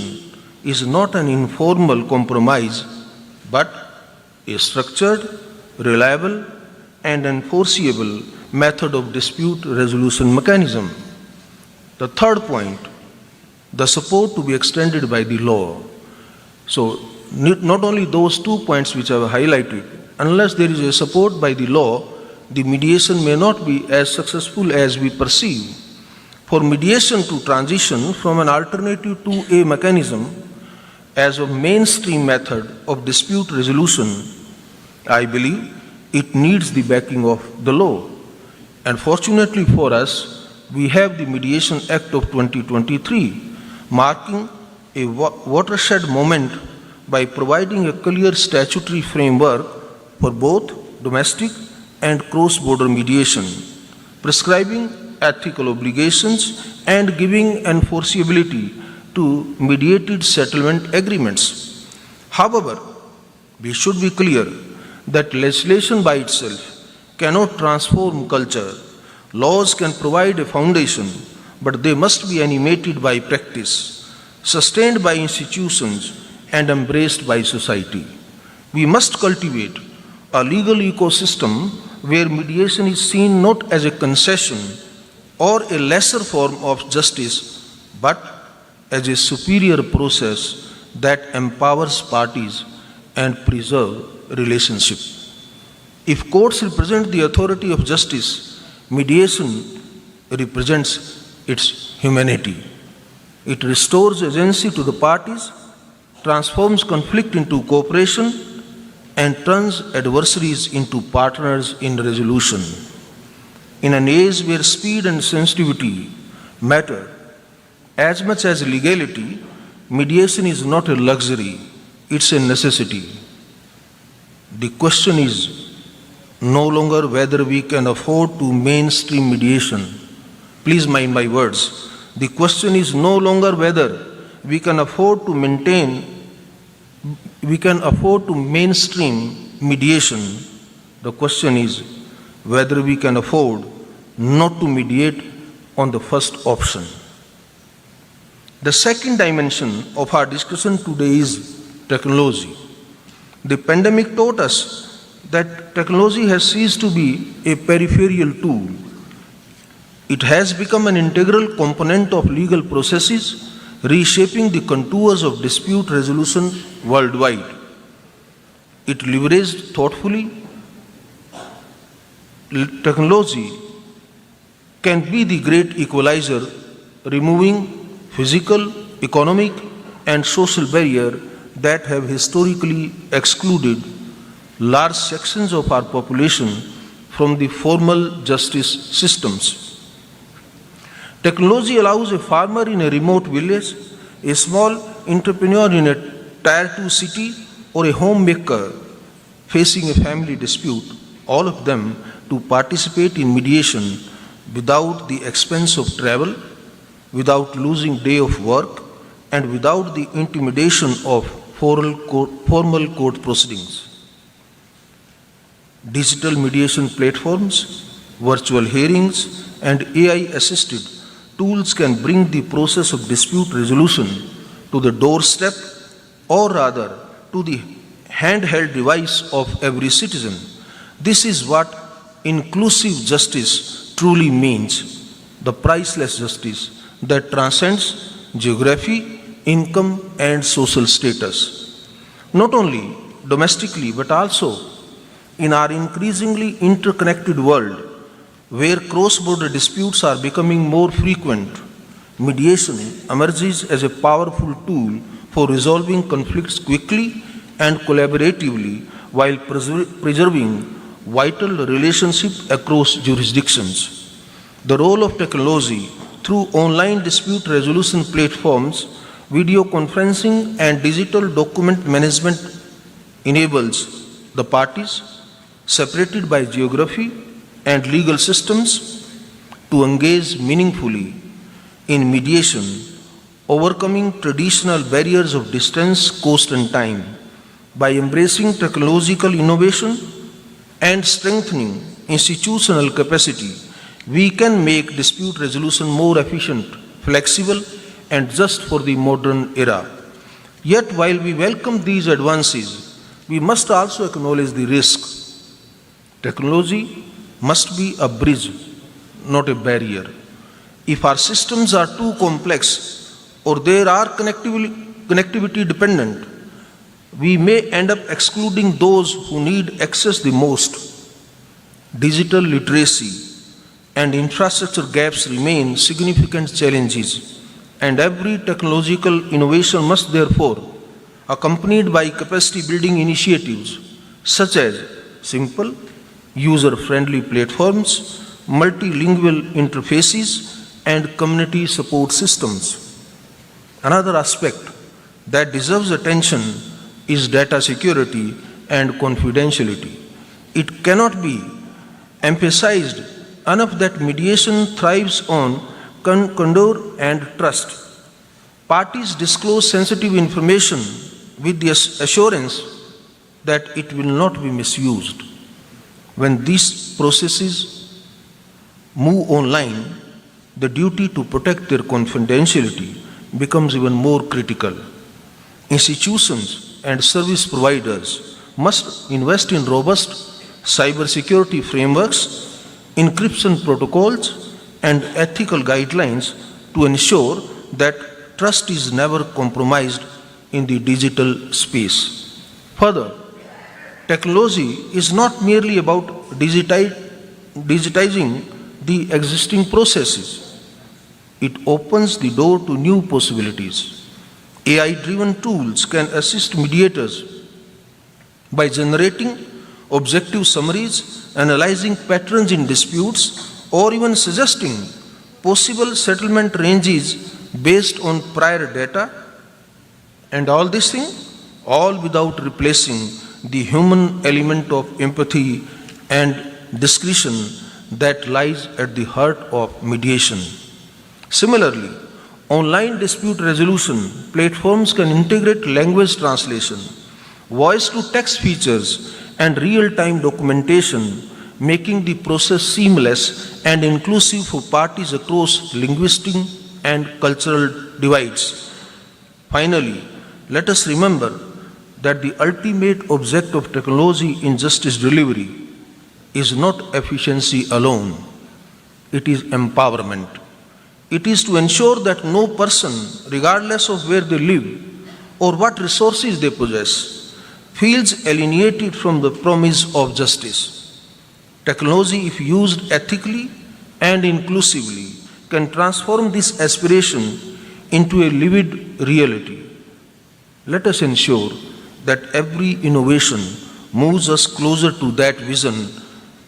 is not an informal compromise, but a structured, reliable, and enforceable method of dispute resolution mechanism. The third point, the support to be extended by the law. So, not only those 2 points which I have highlighted, unless there is a support by the law, the mediation may not be as successful as we perceive. For mediation to transition from an alternative to a mechanism as a mainstream method of dispute resolution, I believe it needs the backing of the law. And fortunately for us, we have the Mediation Act of 2023, marking a watershed moment by providing a clear statutory framework for both domestic and cross-border mediation, prescribing ethical obligations and giving enforceability to mediated settlement agreements. However, we should be clear that legislation by itself cannot transform culture. Laws can provide a foundation, but they must be animated by practice, sustained by institutions, and embraced by society. We must cultivate a legal ecosystem where mediation is seen not as a concession or a lesser form of justice, but as a superior process that empowers parties and preserves relationship. If courts represent the authority of justice, mediation represents its humanity. It restores agency to the parties, transforms conflict into cooperation, and turns adversaries into partners in resolution. In an age where speed and sensitivity matter as much as legality, mediation is not a luxury, it's a necessity. The question is no longer whether we can afford to mainstream mediation. Please mind my words. The question is no longer whether we can afford to mainstream mediation. The question is whether we can afford not to mediate on the first option. The second dimension of our discussion today is technology. The pandemic taught us that technology has ceased to be a peripheral tool. It has become an integral component of legal processes, reshaping the contours of dispute resolution worldwide. It leveraged thoughtfully. Technology can be the great equalizer, removing physical, economic, and social barriers that have historically excluded large sections of our population from the formal justice systems. Technology allows a farmer in a remote village, a small entrepreneur in a Tier 2 city, or a homemaker facing a family dispute, all of them to participate in mediation without the expense of travel, without losing day of work, and without the intimidation of formal court proceedings. Digital mediation platforms, virtual hearings, and AI-assisted tools can bring the process of dispute resolution to the doorstep, or rather to the handheld device of every citizen. This is what inclusive justice truly means, the priceless justice that transcends geography, income, and social status. Not only domestically but also in our increasingly interconnected world where cross-border disputes are becoming more frequent, mediation emerges as a powerful tool for resolving conflicts quickly and collaboratively while preserving vital relationships across jurisdictions. The role of technology through online dispute resolution platforms, video conferencing, and digital document management enables the parties, separated by geography and legal systems, to engage meaningfully in mediation, overcoming traditional barriers of distance, cost, and time. By embracing technological innovation and strengthening institutional capacity, we can make dispute resolution more efficient, flexible, and just for the modern era. Yet, while we welcome these advances, we must also acknowledge the risk. Technology must be a bridge, not a barrier. If our systems are too complex or they are connectivity dependent, we may end up excluding those who need access the most. Digital literacy and infrastructure gaps remain significant challenges, and every technological innovation must therefore be accompanied by capacity building initiatives such as simple, user-friendly platforms, multilingual interfaces, and community support systems. Another aspect that deserves attention is data security and confidentiality. It cannot be emphasized enough that mediation thrives on candor and trust. Parties disclose sensitive information with the assurance that it will not be misused. When these processes move online, the duty to protect their confidentiality becomes even more critical. Institutions and service providers must invest in robust cybersecurity frameworks, encryption protocols, and ethical guidelines to ensure that trust is never compromised in the digital space. Further, technology is not merely about digitizing the existing processes. It opens the door to new possibilities. AI-driven tools can assist mediators by generating objective summaries, analyzing patterns in disputes, or even suggesting possible settlement ranges based on prior data. And all this thing, all without replacing the human element of empathy and discretion that lies at the heart of mediation. Similarly, online dispute resolution platforms can integrate language translation, voice-to-text features, and real-time documentation, making the process seamless and inclusive for parties across linguistic and cultural divides. Finally, let us remember that the ultimate object of technology in justice delivery is not efficiency alone, it is empowerment. It is to ensure that no person, regardless of where they live or what resources they possess, feels alienated from the promise of justice. Technology, if used ethically and inclusively, can transform this aspiration into a lived reality. Let us ensure that every innovation moves us closer to that vision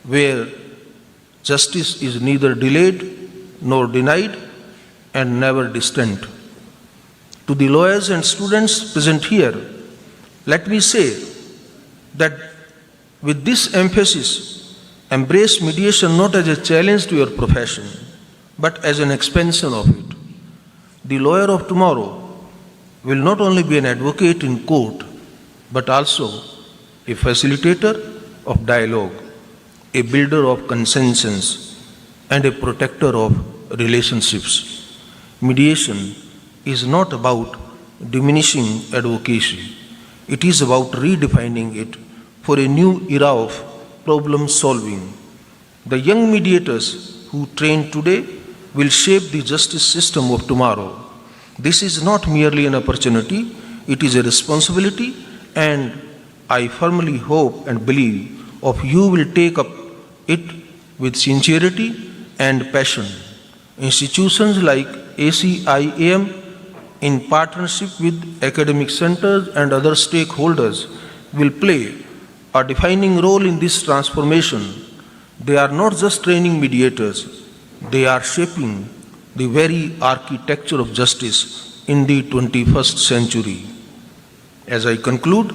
where justice is neither delayed nor denied and never distant. To the lawyers and students present here, let me say that with this emphasis, embrace mediation not as a challenge to your profession, but as an expansion of it. The lawyer of tomorrow will not only be an advocate in court, but also a facilitator of dialogue, a builder of consensus, and a protector of relationships. Mediation is not about diminishing advocacy. It is about redefining it for a new era of problem solving. The young mediators who train today will shape the justice system of tomorrow. This is not merely an opportunity, it is a responsibility, and I firmly hope and believe of you will take up it with sincerity and passion. Institutions like ACIAM, in partnership with academic centers and other stakeholders, will play a defining role in this transformation. They are not just training mediators, they are shaping the very architecture of justice in the 21st century. As I conclude,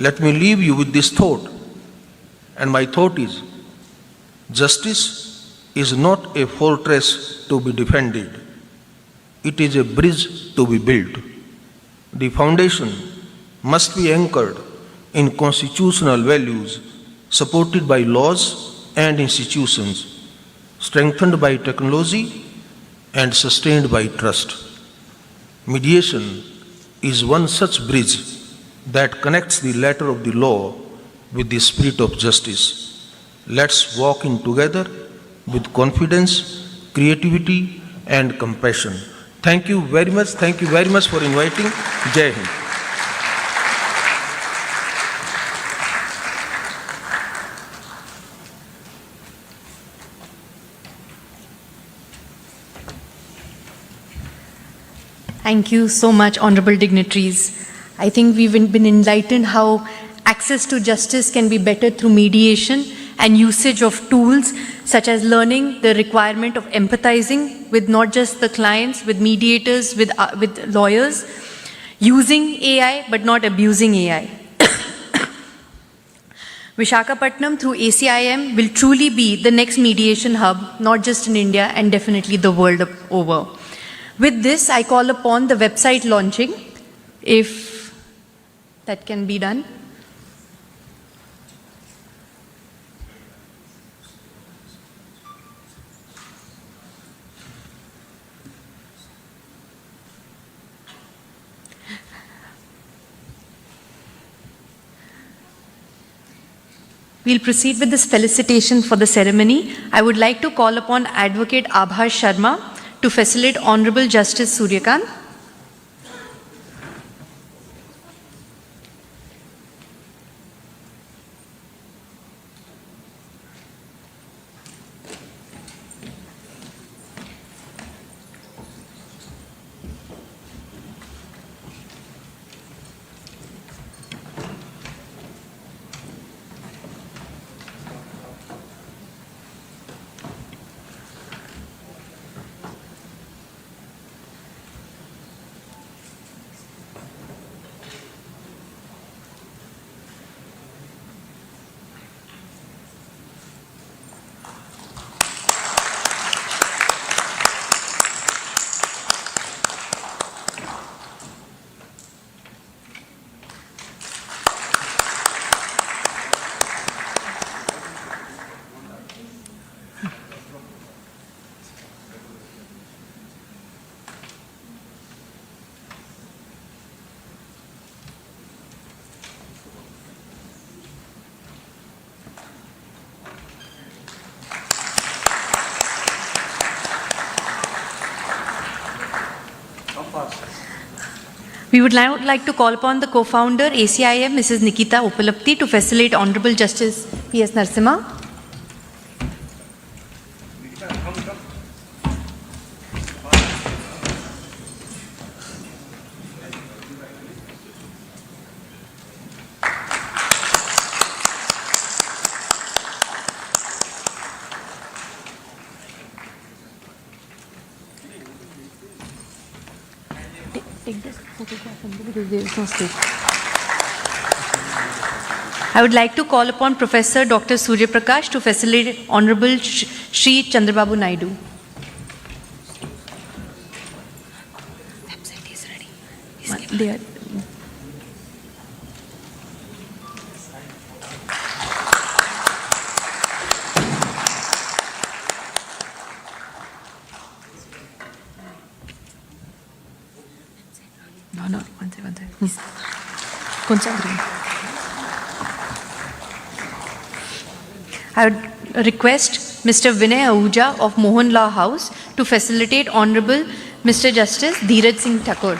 let me leave you with this thought. And my thought is, justice is not a fortress to be defended. It is a bridge to be built. The foundation must be anchored in constitutional values, supported by laws and institutions, strengthened by technology, and sustained by trust. Mediation is one such bridge that connects the letter of the law with the spirit of justice. Let's walk in together with confidence, creativity, and compassion. Thank you very much. Thank you very much for inviting. Jai Hind. Thank you so much, honorable dignitaries. I think we've been enlightened how access to justice can be better through mediation and usage of tools such as learning the requirement of empathizing with not just the clients, with mediators, with lawyers, using AI but not abusing AI. Vishakhapatnam through ACIM will truly be the next mediation hub, not just in India and definitely the world over. With this, I call upon the website launching, if that can be done. We'll proceed with this felicitation for the ceremony. I would like to call upon Advocate Abhas Sharma to facilitate Honorable Justice Suryakant. We would now like to call upon the co-founder, ACIM, Mrs. Nikita Upalapti, to facilitate Honorable Justice P.S. Narasimha. Take this photograph because there is no space. I would like to call upon Professor Dr. Surya Prakash to facilitate Honorable Shri Chandrababu Naidu. Website is ready. They are. No, one second. I would request Mr. Vinay Ahuja of Mohan Law House to facilitate Honorable Mr. Justice Dheeraj Singh Thakur.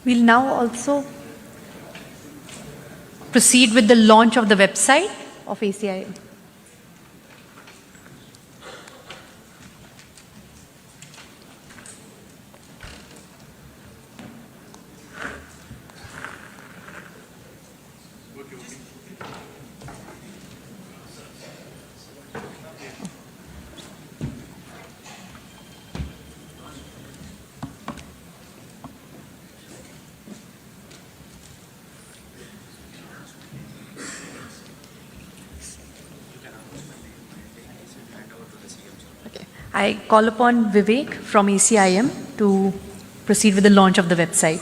We'll now also proceed with the launch of the website of ACIM. I call upon Vivek from ACIM to proceed with the launch of the website.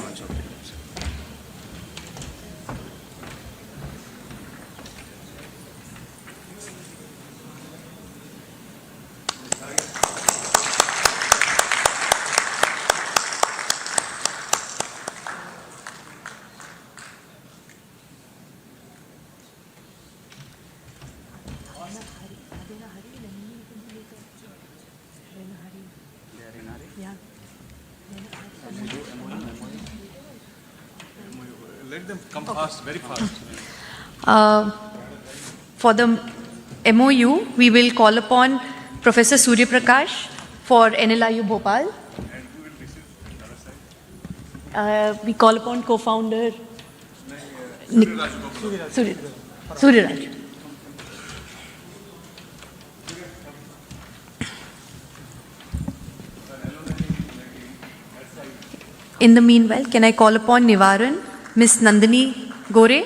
Let them come fast, very fast. For the MOU, we will call upon Professor Surya Prakash for NLIU Bhopal. We call upon co-founder Surya Raj. In the meanwhile, can I call upon Nivaran, Ms. Nandini Gore?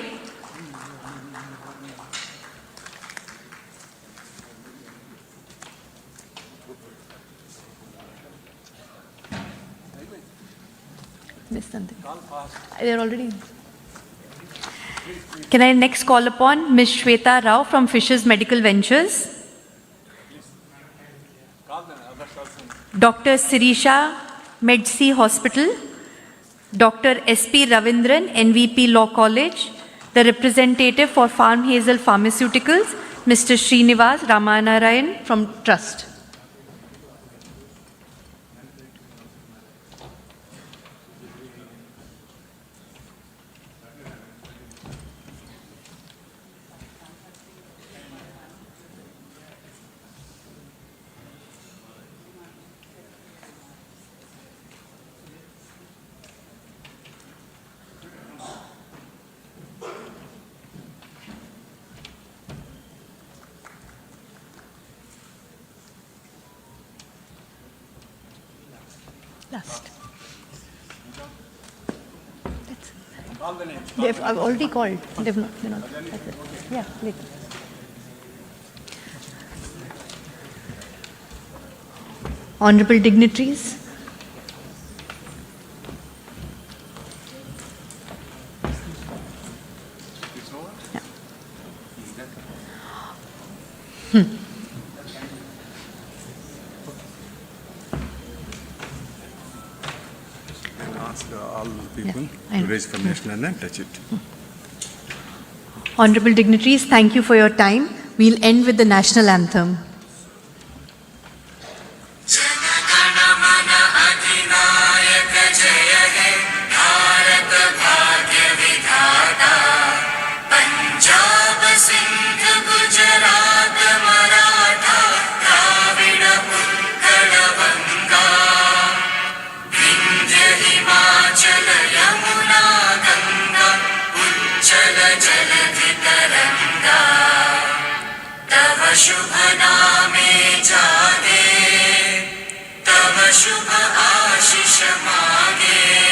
Ms. Nandini. They're already. Can I next call upon Ms. Shweta Rao from Fisher's Medical Ventures? Dr. Sirisha Medsi Hospital. Dr. S.P. Ravindran, NVP Law College, the representative for Farm Hazel Pharmaceuticals, Mr. Srinivas Ramanarayan from Trust. Last. I've already called. They're not. That's it. Yeah, later. Honorable dignitaries. Ask all people to raise from national and touch it. Honorable dignitaries, thank you for your time. We'll end with the national anthem. शुभ नामे जागे तव शुभ आशीष मांगे